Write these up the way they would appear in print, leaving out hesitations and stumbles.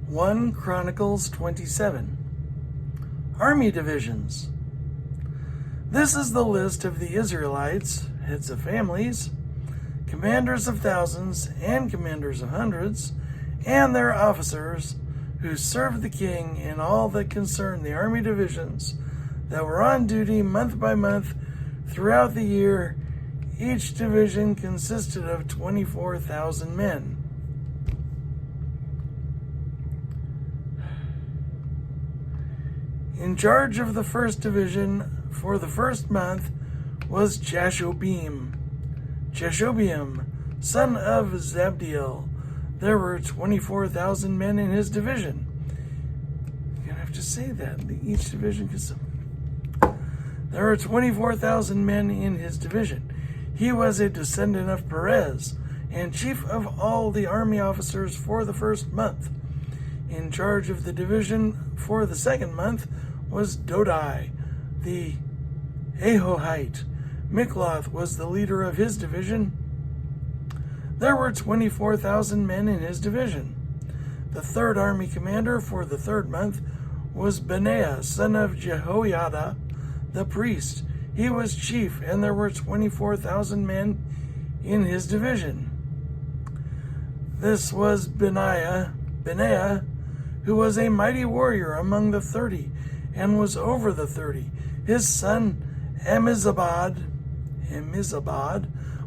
1 Chronicles 27. Army divisions. This is the list of the Israelites, heads of families, commanders of thousands and commanders of hundreds, and their officers who served the king in all that concerned the army divisions that were on duty month by month throughout the year. Each division consisted of 24,000 men. In charge of the first division for the first month was Jashobeam, son of Zabdiel. There were 24,000 men in his division. You're going to have to say that. Each division there were 24,000 men in his division. He was a descendant of Perez and chief of all the army officers for the first month. In charge of the division for the second month was Dodai, the Ahohite. Mikloth was the leader of his division. There were 24,000 men in his division. The third army commander for the third month was Benaiah, son of Jehoiada, the priest. He was chief, and there were 24,000 men in his division. This was Benaiah, who was a mighty warrior among the 30, and was over the 30. His son Amizabad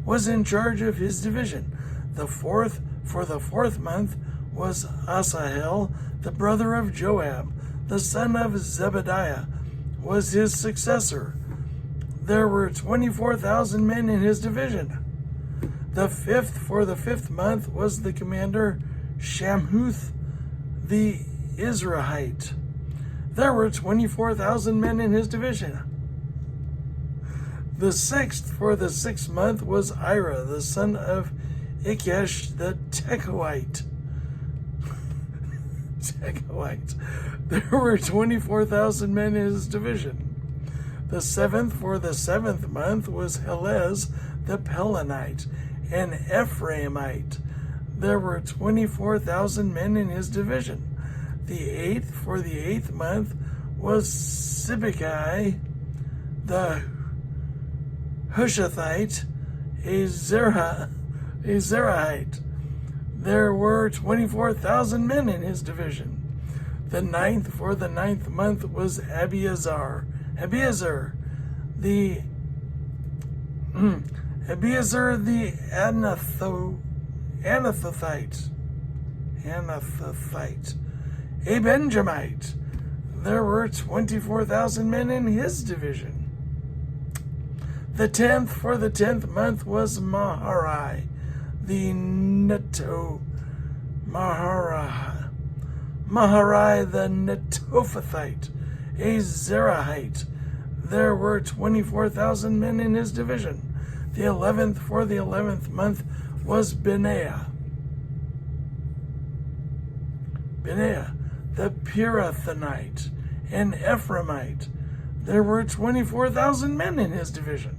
was in charge of his division. The fourth for the fourth month was Asahel, the brother of Joab, the son of Zebediah, was his successor. There were 24,000 men in his division. The fifth for the fifth month was the commander Shamhuth, the Israelite. There were 24,000 men in his division. The sixth for the sixth month was Ira, the son of Ikesh, the Tekoite. There were 24,000 men in his division. The seventh for the seventh month was Helez, the Pelonite, an Ephraimite. There were 24,000 men in his division. The eighth for the eighth month was Sibbecai, the Hushathite, a Zerahite. There were 24,000 men in his division. The ninth for the ninth month was Abiezer, the Anathothite, a Benjamite. There were 24,000 men in his division. The 10th for the 10th month was Maharai, the Maharai the Netophathite, a Zerahite. There were 24,000 men in his division. The 11th for the 11th month was Benaiah, the Pirathonite, an Ephraimite. There were 24,000 men in his division.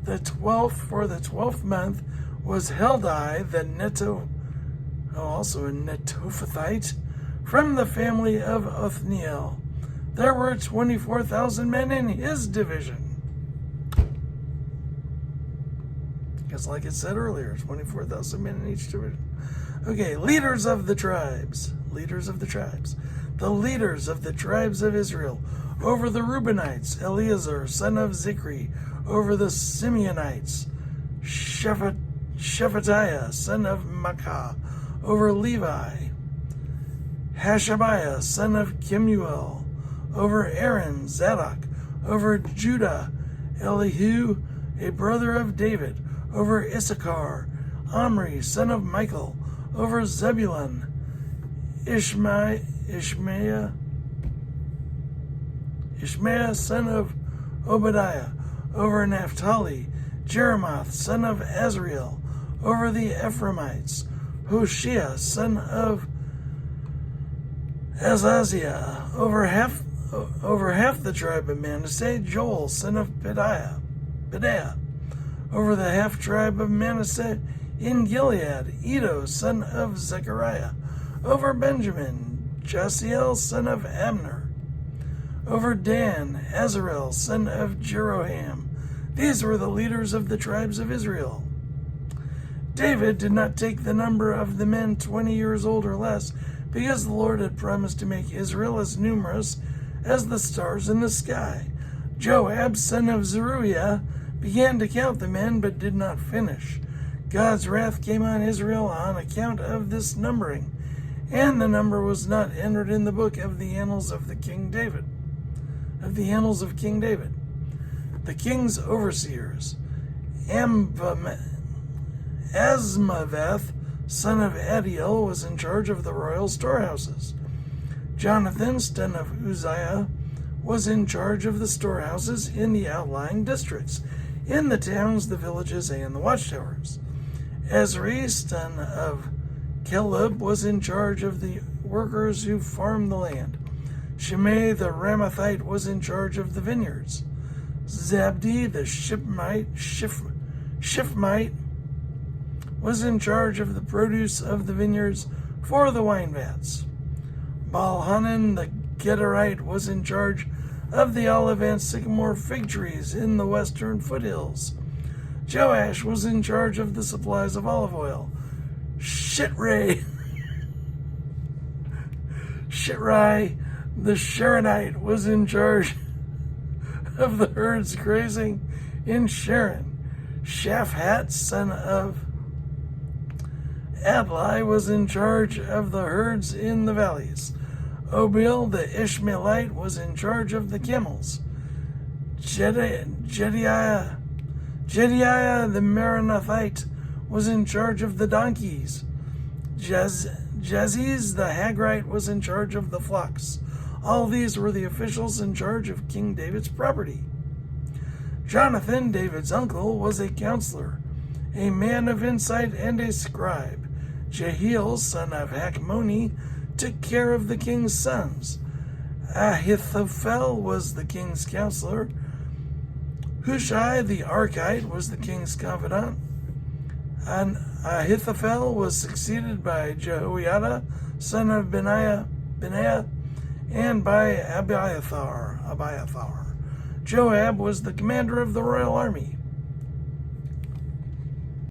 The 12th for the 12th month was Heldai, the also a Netophathite, from the family of Othniel. There were 24,000 men in his division. Just like it said earlier, 24,000 men in each division. Okay, leaders of the tribes. The leaders of the tribes of Israel. Over the Reubenites, Eleazar, son of Zikri. Over the Simeonites, Shephatiah, son of Makkah. Over Levi, Hashabiah, son of Kemuel. Over Aaron, Zadok. Over Judah, Elihu, a brother of David. Over Issachar, Omri, son of Michael. Over Zebulun, Ishmael, son of Obadiah. Over Naphtali, Jeremoth, son of Azriel. Over the Ephraimites, Hoshea, son of Azaziah. Over half the tribe of Manasseh, Joel, son of Pedaiah. Over the half tribe of Manasseh in Gilead, Edo, son of Zechariah. Over Benjamin, Jasiel, son of Abner. Over Dan, Azarel, son of Jeroham. These were the leaders of the tribes of Israel. David did not take the number of the men 20 years old or less, because the Lord had promised to make Israel as numerous as the stars in the sky. Joab, son of Zeruiah, began to count the men, but did not finish. God's wrath came on Israel on account of this numbering, and the number was not entered in the book of the annals of King David. The king's overseers: Asmaveth, son of Adiel, was in charge of the royal storehouses. Jonathan, son of Uzziah, was in charge of the storehouses in the outlying districts, in the towns, the villages, and the watchtowers. Ezri, son of Caleb, was in charge of the workers who farmed the land. Shimei the Ramathite was in charge of the vineyards. Zabdi the Shifmite was in charge of the produce of the vineyards for the wine vats. Baalhanan the Gederite was in charge of the olive and sycamore fig trees in the western foothills. Joash was in charge of the supplies of olive oil. Shitrai the Sharonite was in charge of the herds grazing in Sharon. Shaphat, son of Adlai, was in charge of the herds in the valleys. Obil the Ishmaelite was in charge of the camels. Jediah the Meronothite was in charge of the donkeys. Jaziz the Hagrite was in charge of the flocks. All these were the officials in charge of King David's property. Jonathan, David's uncle, was a counselor, a man of insight and a scribe. Jehiel, son of Hakmoni, took care of the king's sons. Ahithophel was the king's counselor. Hushai the Archite was the king's confidant. And Ahithophel was succeeded by Jehoiada, son of Benaiah, and by Abiathar. Joab was the commander of the royal army.